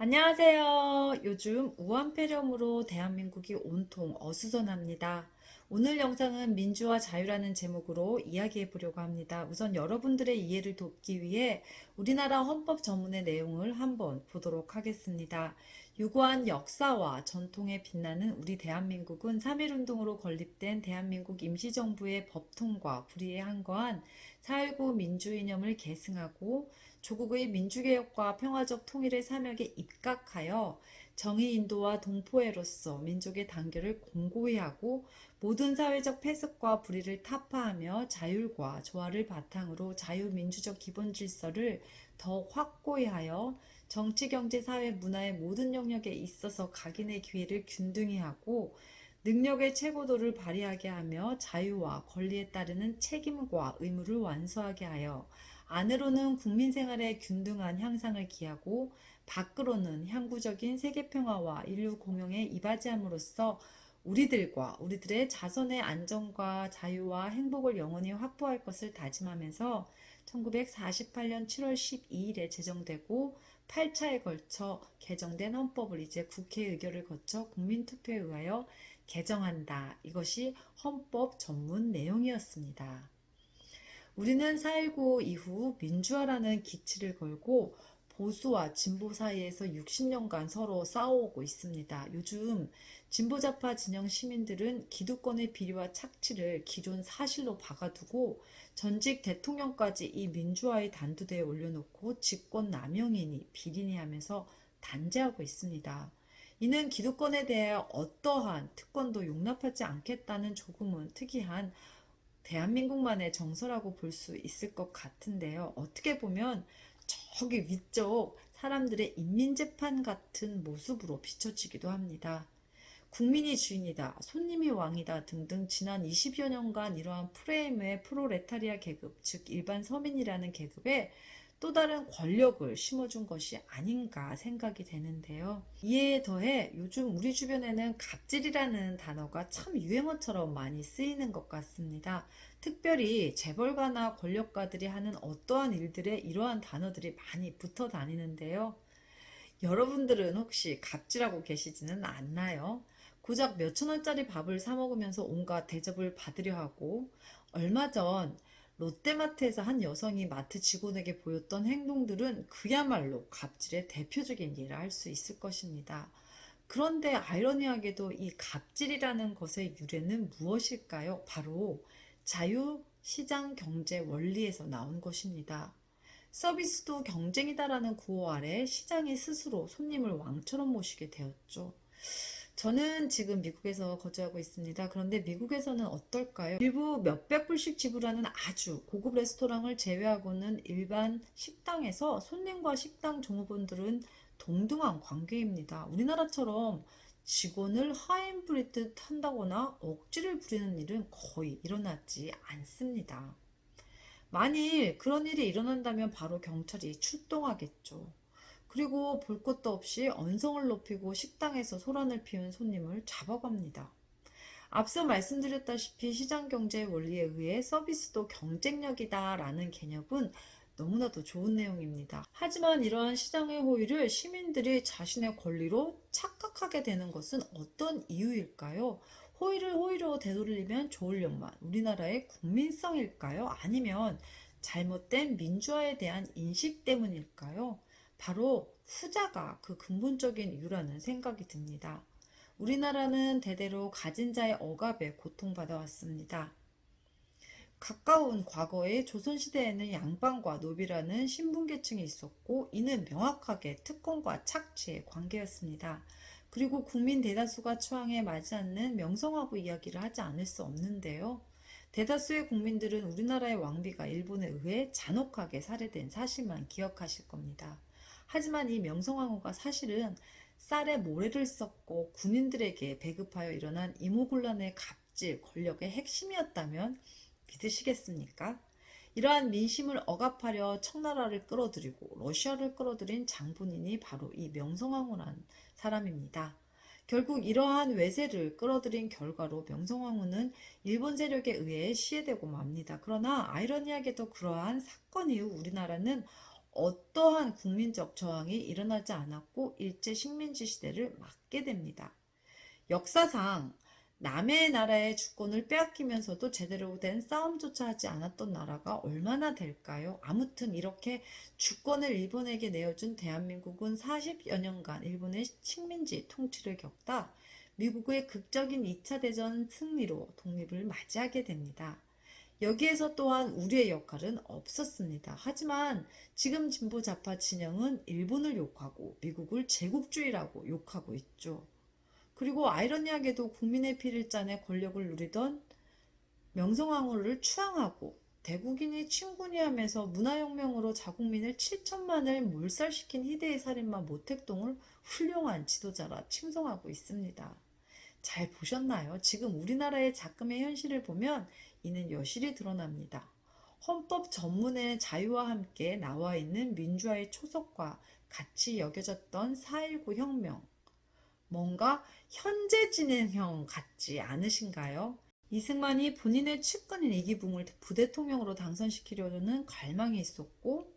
안녕하세요. 요즘 우한폐렴으로 대한민국이 온통 어수선합니다. 오늘 영상은 민주와 자유라는 제목으로 이야기해 보려고 합니다. 우선 여러분들의 이해를 돕기 위해 우리나라 헌법 전문의 내용을 한번 보도록 하겠습니다. 유구한 역사와 전통에 빛나는 우리 대한민국은 3.1운동으로 건립된 대한민국 임시정부의 법통과 불의에 한거한 4.19 민주이념을 계승하고 조국의 민주개혁과 평화적 통일의 사명에 입각하여 정의 인도와 동포애로서 민족의 단결을 공고히 하고 모든 사회적 폐습과 불의를 타파하며 자율과 조화를 바탕으로 자유민주적 기본 질서를 더 확고히 하여 정치, 경제, 사회, 문화의 모든 영역에 있어서 각인의 기회를 균등히 하고 능력의 최고도를 발휘하게 하며 자유와 권리에 따르는 책임과 의무를 완수하게 하여 안으로는 국민 생활의 균등한 향상을 기하고 밖으로는 향구적인 세계평화와 인류 공용에 이바지함으로써 우리들과 우리들의 자손의 안전과 자유와 행복을 영원히 확보할 것을 다짐하면서 1948년 7월 12일에 제정되고 8차에 걸쳐 개정된 헌법을 이제 국회 의결을 거쳐 국민투표에 의하여 개정한다. 이것이 헌법 전문 내용이었습니다. 우리는 4.19 이후 민주화라는 기치를 걸고 보수와 진보 사이에서 60년간 서로 싸워오고 있습니다. 요즘 진보좌파 진영 시민들은 기득권의 비리와 착취를 기존 사실로 박아두고 전직 대통령까지 이 민주화의 단두대에 올려놓고 직권 남용이니 비리니 하면서 단죄하고 있습니다. 이는 기득권에 대해 어떠한 특권도 용납하지 않겠다는 조금은 특이한 대한민국만의 정서라고 볼 수 있을 것 같은데요. 어떻게 보면 저기 위쪽 사람들의 인민재판 같은 모습으로 비춰지기도 합니다. 국민이 주인이다, 손님이 왕이다 등등 지난 20여 년간 이러한 프레임의 프로레타리아 계급, 즉 일반 서민이라는 계급에 또 다른 권력을 심어준 것이 아닌가 생각이 되는데요. 이에 더해 요즘 우리 주변에는 갑질이라는 단어가 참 유행어처럼 많이 쓰이는 것 같습니다. 특별히 재벌가나 권력가들이 하는 어떠한 일들에 이러한 단어들이 많이 붙어 다니는데요. 여러분들은 혹시 갑질하고 계시지는 않나요? 고작 몇천 원짜리 밥을 사 먹으면서 온갖 대접을 받으려 하고, 얼마 전 롯데마트에서 한 여성이 마트 직원에게 보였던 행동들은 그야말로 갑질의 대표적인 예라 할 수 있을 것입니다. 그런데 아이러니하게도 이 갑질이라는 것의 유래는 무엇일까요? 바로 자유시장 경제 원리에서 나온 것입니다. 서비스도 경쟁이다라는 구호 아래 시장이 스스로 손님을 왕처럼 모시게 되었죠. 저는 지금 미국에서 거주하고 있습니다. 그런데 미국에서는 어떨까요? 일부 몇백 불씩 지불하는 아주 고급 레스토랑을 제외하고는 일반 식당에서 손님과 식당 종업원들은 동등한 관계입니다. 우리나라처럼 직원을 하인 부리듯 한다거나 억지를 부리는 일은 거의 일어나지 않습니다. 만일 그런 일이 일어난다면 바로 경찰이 출동하겠죠. 그리고 볼 것도 없이 언성을 높이고 식당에서 소란을 피운 손님을 잡아갑니다. 앞서 말씀드렸다시피 시장경제의 원리에 의해 서비스도 경쟁력이다라는 개념은 너무나도 좋은 내용입니다. 하지만 이러한 시장의 호의를 시민들이 자신의 권리로 착각하게 되는 것은 어떤 이유일까요? 호의를 호의로 되돌리면 좋으련만 우리나라의 국민성일까요? 아니면 잘못된 민주화에 대한 인식 때문일까요? 바로 후자가 그 근본적인 이유라는 생각이 듭니다. 우리나라는 대대로 가진 자의 억압에 고통받아 왔습니다. 가까운 과거에 조선시대에는 양반과 노비라는 신분계층이 있었고 이는 명확하게 특권과 착취의 관계였습니다. 그리고 국민 대다수가 추앙에 맞지 않는 명성하고 이야기를 하지 않을 수 없는데요. 대다수의 국민들은 우리나라의 왕비가 일본에 의해 잔혹하게 살해된 사실만 기억하실 겁니다. 하지만 이 명성황후가 사실은 쌀에 모래를 섞고 군인들에게 배급하여 일어난 이모군란의 갑질, 권력의 핵심이었다면 믿으시겠습니까? 이러한 민심을 억압하려 청나라를 끌어들이고 러시아를 끌어들인 장본인이 바로 이 명성황후란 사람입니다. 결국 이러한 외세를 끌어들인 결과로 명성황후는 일본 세력에 의해 시해되고 맙니다. 그러나 아이러니하게도 그러한 사건 이후 우리나라는 어떠한 국민적 저항이 일어나지 않았고 일제 식민지 시대를 맞게 됩니다. 역사상 남의 나라의 주권을 빼앗기면서도 제대로 된 싸움조차 하지 않았던 나라가 얼마나 될까요? 아무튼 이렇게 주권을 일본에게 내어준 대한민국은 40여 년간 일본의 식민지 통치를 겪다 미국의 극적인 2차 대전 승리로 독립을 맞이하게 됩니다. 여기에서 또한 우리의 역할은 없었습니다. 하지만 지금 진보 좌파 진영은 일본을 욕하고 미국을 제국주의라고 욕하고 있죠. 그리고 아이러니하게도 국민의 피를 짜내 권력을 누리던 명성황후를 추앙하고 대국인이 친군이 하면서 문화혁명으로 자국민을 7천만을 몰살시킨 희대의 살인마 모택동을 훌륭한 지도자라 칭송하고 있습니다. 잘 보셨나요? 지금 우리나라의 작금의 현실을 보면 이는 여실히 드러납니다. 헌법 전문의 자유와 함께 나와 있는 민주화의 초석과 같이 여겨졌던 4.19 혁명. 뭔가 현재 진행형 같지 않으신가요? 이승만이 본인의 측근인 이기붕을 부대통령으로 당선시키려는 갈망이 있었고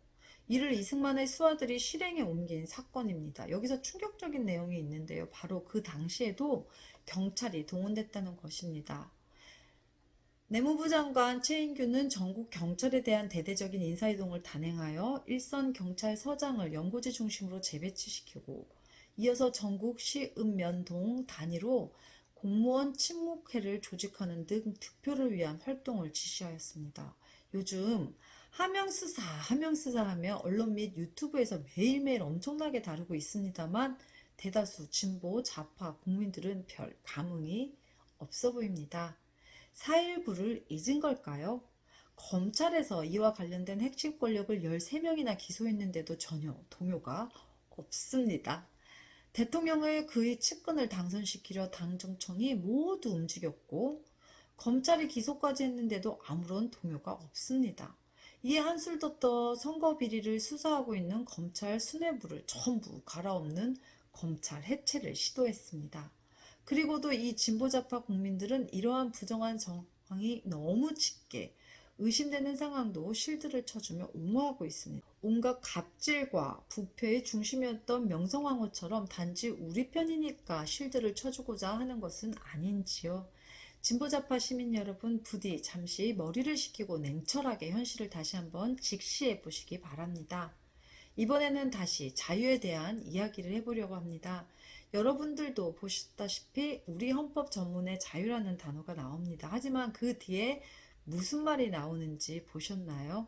이를 이승만의 수하들이 실행에 옮긴 사건입니다. 여기서 충격적인 내용이 있는데요. 바로 그 당시에도 경찰이 동원됐다는 것입니다. 내무부 장관 최인규는 전국 경찰에 대한 대대적인 인사이동을 단행하여 일선 경찰서장을 연고지 중심으로 재배치시키고 이어서 전국 시읍면동 단위로 공무원 친목회를 조직하는 등 득표를 위한 활동을 지시하였습니다. 요즘 하명수사 하며 언론 및 유튜브에서 매일매일 엄청나게 다루고 있습니다만 대다수 진보 좌파 국민들은 별 감흥이 없어 보입니다. 4.19를 잊은 걸까요? 검찰에서 이와 관련된 핵심 권력을 13명이나 기소했는데도 전혀 동요가 없습니다. 대통령의 그의 측근을 당선시키려 당정청이 모두 움직였고 검찰이 기소까지 했는데도 아무런 동요가 없습니다. 이에 한술 더 떠 선거 비리를 수사하고 있는 검찰 수뇌부를 전부 갈아엎는 검찰 해체를 시도했습니다. 그리고도 이 진보좌파 국민들은 이러한 부정한 정황이 너무 짙게 의심되는 상황도 실드를 쳐주며 옹호하고 있습니다. 온갖 갑질과 부패의 중심이었던 명성황후처럼 단지 우리 편이니까 실드를 쳐주고자 하는 것은 아닌지요. 진보좌파 시민 여러분, 부디 잠시 머리를 식히고 냉철하게 현실을 다시 한번 직시해 보시기 바랍니다. 이번에는 다시 자유에 대한 이야기를 해보려고 합니다. 여러분들도 보셨다시피 우리 헌법 전문에 자유라는 단어가 나옵니다. 하지만 그 뒤에 무슨 말이 나오는지 보셨나요?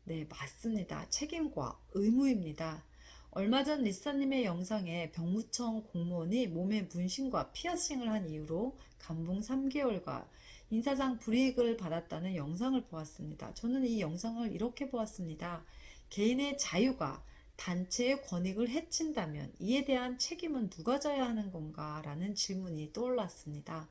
네, 맞습니다. 책임과 의무입니다. 얼마 전 리사님의 영상에 병무청 공무원이 몸에 문신과 피어싱을 한 이유로 감봉 3개월과 인사상 불이익을 받았다는 영상을 보았습니다. 저는 이 영상을 이렇게 보았습니다. 개인의 자유가 단체의 권익을 해친다면 이에 대한 책임은 누가 져야 하는 건가? 라는 질문이 떠올랐습니다.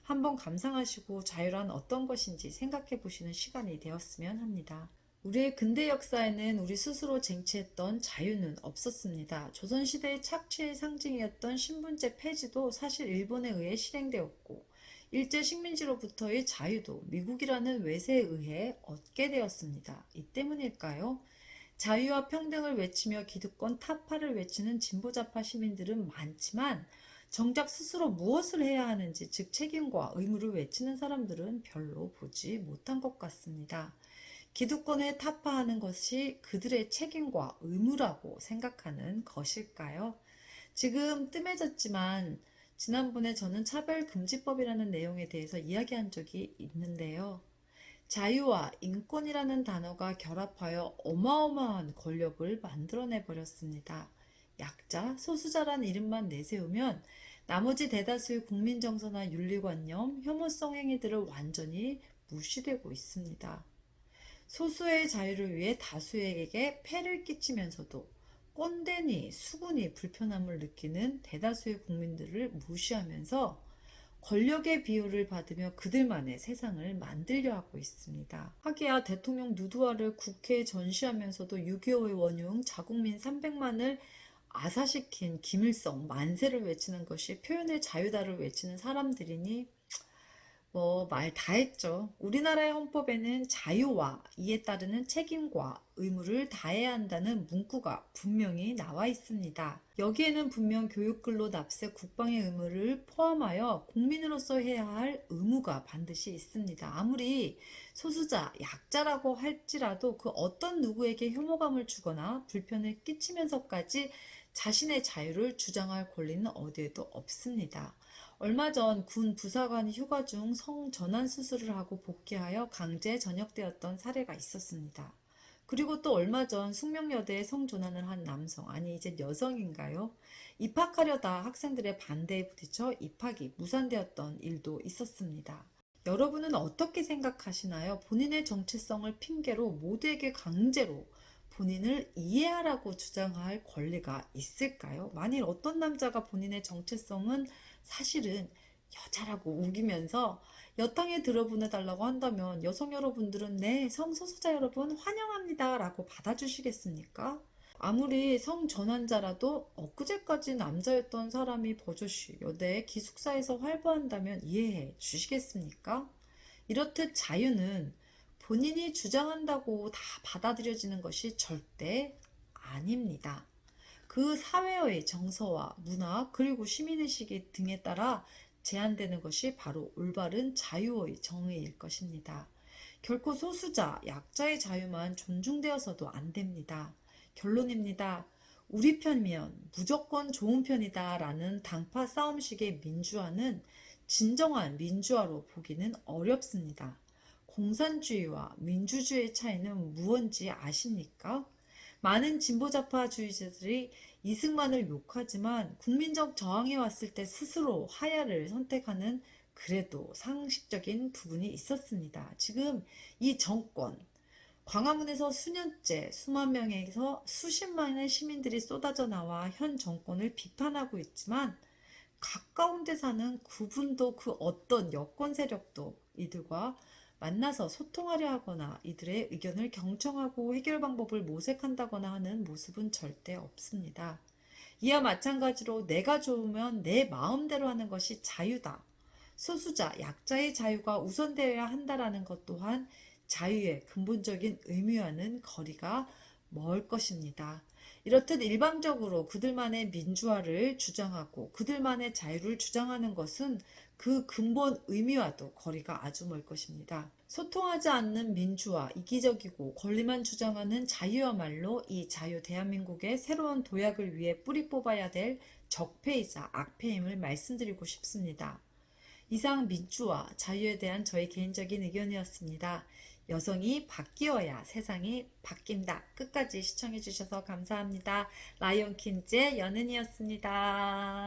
한번 감상하시고 자유란 어떤 것인지 생각해 보시는 시간이 되었으면 합니다. 우리의 근대 역사에는 우리 스스로 쟁취했던 자유는 없었습니다. 조선시대의 착취의 상징이었던 신분제 폐지도 사실 일본에 의해 실행되었고 일제 식민지로부터의 자유도 미국이라는 외세에 의해 얻게 되었습니다. 이 때문일까요? 자유와 평등을 외치며 기득권 타파를 외치는 진보좌파 시민들은 많지만 정작 스스로 무엇을 해야 하는지 즉 책임과 의무를 외치는 사람들은 별로 보지 못한 것 같습니다. 기득권에 타파하는 것이 그들의 책임과 의무라고 생각하는 것일까요? 지금 뜸해졌지만 지난번에 저는 차별금지법이라는 내용에 대해서 이야기한 적이 있는데요. 자유와 인권이라는 단어가 결합하여 어마어마한 권력을 만들어내 버렸습니다. 약자, 소수자란 이름만 내세우면 나머지 대다수의 국민정서나 윤리관념, 혐오성 행위들을 완전히 무시되고 있습니다. 소수의 자유를 위해 다수에게 폐를 끼치면서도 꼰대니 수군이 불편함을 느끼는 대다수의 국민들을 무시하면서 권력의 비호를 받으며 그들만의 세상을 만들려 하고 있습니다. 하기야 대통령 누드화를 국회에 전시하면서도 6.25의 원흉 자국민 300만을 아사시킨 김일성 만세를 외치는 것이 표현의 자유다를 외치는 사람들이니 말 다 했죠. 우리나라의 헌법에는 자유와 이에 따르는 책임과 의무를 다해야 한다는 문구가 분명히 나와 있습니다. 여기에는 분명 교육근로 납세 국방의 의무를 포함하여 국민으로서 해야 할 의무가 반드시 있습니다. 아무리 소수자, 약자라고 할지라도 그 어떤 누구에게 혐오감을 주거나 불편을 끼치면서까지 자신의 자유를 주장할 권리는 어디에도 없습니다. 얼마 전 군 부사관 휴가 중 성전환 수술을 하고 복귀하여 강제 전역되었던 사례가 있었습니다. 그리고 또 얼마 전 숙명여대에 성전환을 한 남성, 아니 이제 여성인가요? 입학하려다 학생들의 반대에 부딪혀 입학이 무산되었던 일도 있었습니다. 여러분은 어떻게 생각하시나요? 본인의 정체성을 핑계로 모두에게 강제로 본인을 이해하라고 주장할 권리가 있을까요? 만일 어떤 남자가 본인의 정체성은 사실은 여자라고 우기면서 여탕에 들어보내달라고 한다면 여성 여러분들은 네, 성소수자 여러분 환영합니다 라고 받아주시겠습니까? 아무리 성전환자라도 엊그제까지 남자였던 사람이 버젓이 여대 기숙사에서 활보한다면 이해해 주시겠습니까? 이렇듯 자유는 본인이 주장한다고 다 받아들여지는 것이 절대 아닙니다. 그 사회의 정서와 문화 그리고 시민의식 등에 따라 제한되는 것이 바로 올바른 자유의 정의일 것입니다. 결코 소수자, 약자의 자유만 존중되어서도 안 됩니다. 결론입니다. 우리 편이면 무조건 좋은 편이다 라는 당파 싸움식의 민주화는 진정한 민주화로 보기는 어렵습니다. 공산주의와 민주주의의 차이는 무언지 아십니까? 많은 진보좌파주의자들이 이승만을 욕하지만 국민적 저항이 왔을 때 스스로 하야를 선택하는 그래도 상식적인 부분이 있었습니다. 지금 이 정권, 광화문에서 수년째 수만 명에서 수십만의 시민들이 쏟아져 나와 현 정권을 비판하고 있지만 가까운 데 사는 그분도 그 어떤 여권 세력도 이들과 만나서 소통하려 하거나 이들의 의견을 경청하고 해결 방법을 모색한다거나 하는 모습은 절대 없습니다. 이와 마찬가지로 내가 좋으면 내 마음대로 하는 것이 자유다. 소수자, 약자의 자유가 우선되어야 한다라는 것 또한 자유의 근본적인 의미와는 거리가 멀 것입니다. 이렇듯 일방적으로 그들만의 민주화를 주장하고 그들만의 자유를 주장하는 것은 그 근본 의미와도 거리가 아주 멀 것입니다. 소통하지 않는 민주화, 이기적이고 권리만 주장하는 자유야말로 이 자유 대한민국의 새로운 도약을 위해 뿌리 뽑아야 될 적폐이자 악폐임을 말씀드리고 싶습니다. 이상 민주화, 자유에 대한 저의 개인적인 의견이었습니다. 여성이 바뀌어야 세상이 바뀐다. 끝까지 시청해주셔서 감사합니다. 라이온킨즈의 연은이었습니다.